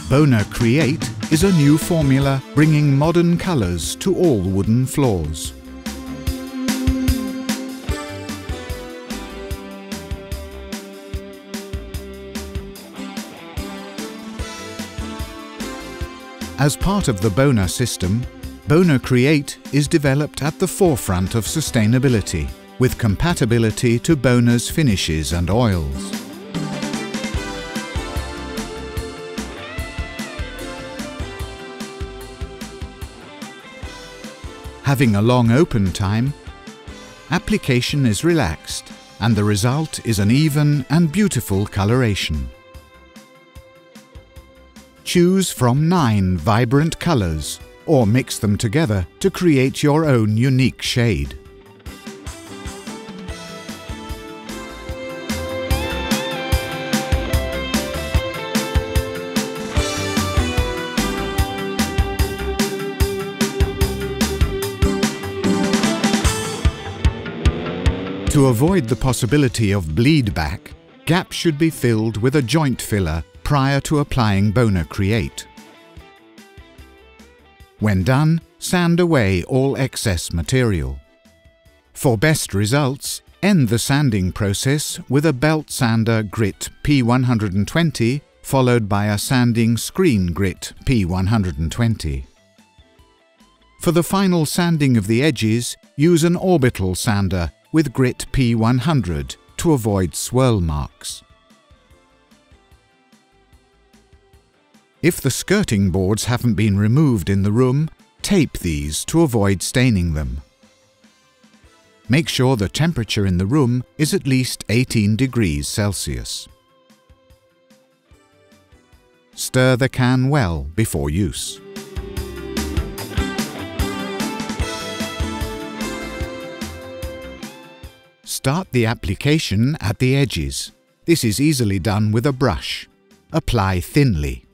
Bona Create is a new formula bringing modern colours to all wooden floors. As part of the Bona system, Bona Create is developed at the forefront of sustainability, with compatibility to Bona's finishes and oils. Having a long open time, application is relaxed and the result is an even and beautiful coloration. Choose from 9 vibrant colours or mix them together to create your own unique shade. To avoid the possibility of bleed back, gaps should be filled with a joint filler prior to applying Bona Create. When done, sand away all excess material. For best results, end the sanding process with a belt sander grit P120 followed by a sanding screen grit P120. For the final sanding of the edges, use an orbital sander with grit P100 to avoid swirl marks. If the skirting boards haven't been removed in the room, tape these to avoid staining them. Make sure the temperature in the room is at least 18 degrees Celsius. Stir the can well before use. Start the application at the edges. This is easily done with a brush. Apply thinly.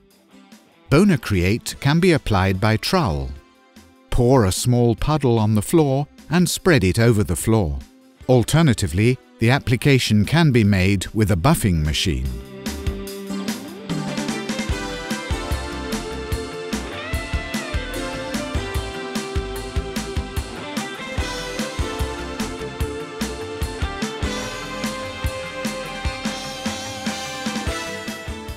Bona Create can be applied by trowel. Pour a small puddle on the floor and spread it over the floor. Alternatively, the application can be made with a buffing machine.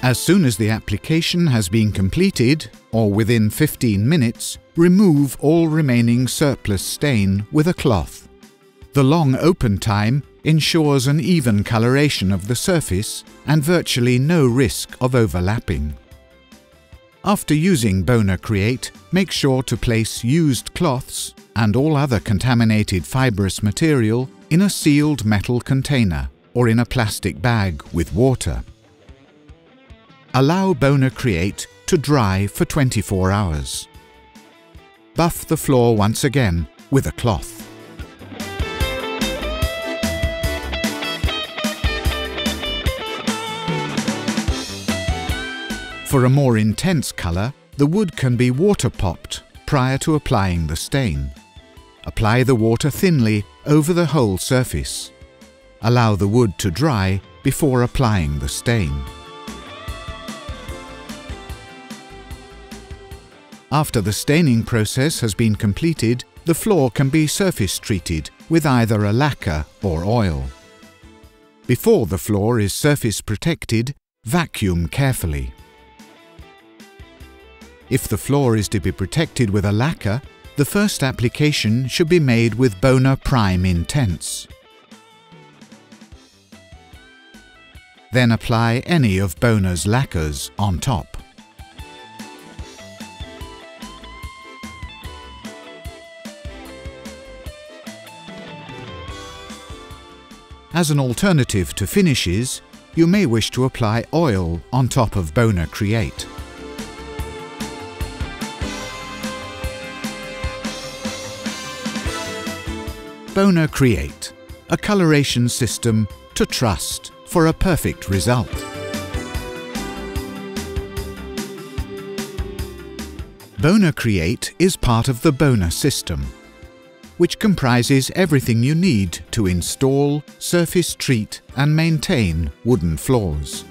As soon as the application has been completed, or within 15 minutes, remove all remaining surplus stain with a cloth. The long open time ensures an even coloration of the surface and virtually no risk of overlapping. After using Bona Create, make sure to place used cloths and all other contaminated fibrous material in a sealed metal container or in a plastic bag with water. Allow Bona Create to dry for 24 hours. Buff the floor once again with a cloth. For a more intense colour, the wood can be water popped prior to applying the stain. Apply the water thinly over the whole surface. Allow the wood to dry before applying the stain. After the staining process has been completed, the floor can be surface treated with either a lacquer or oil. Before the floor is surface protected, vacuum carefully. If the floor is to be protected with a lacquer, the first application should be made with Bona Prime Intense. Then apply any of Bona's lacquers on top. As an alternative to finishes, you may wish to apply oil on top of Bona Create. Bona Create, a coloration system to trust for a perfect result. Bona Create is part of the Bona System, which comprises everything you need to install, surface treat and maintain wooden floors.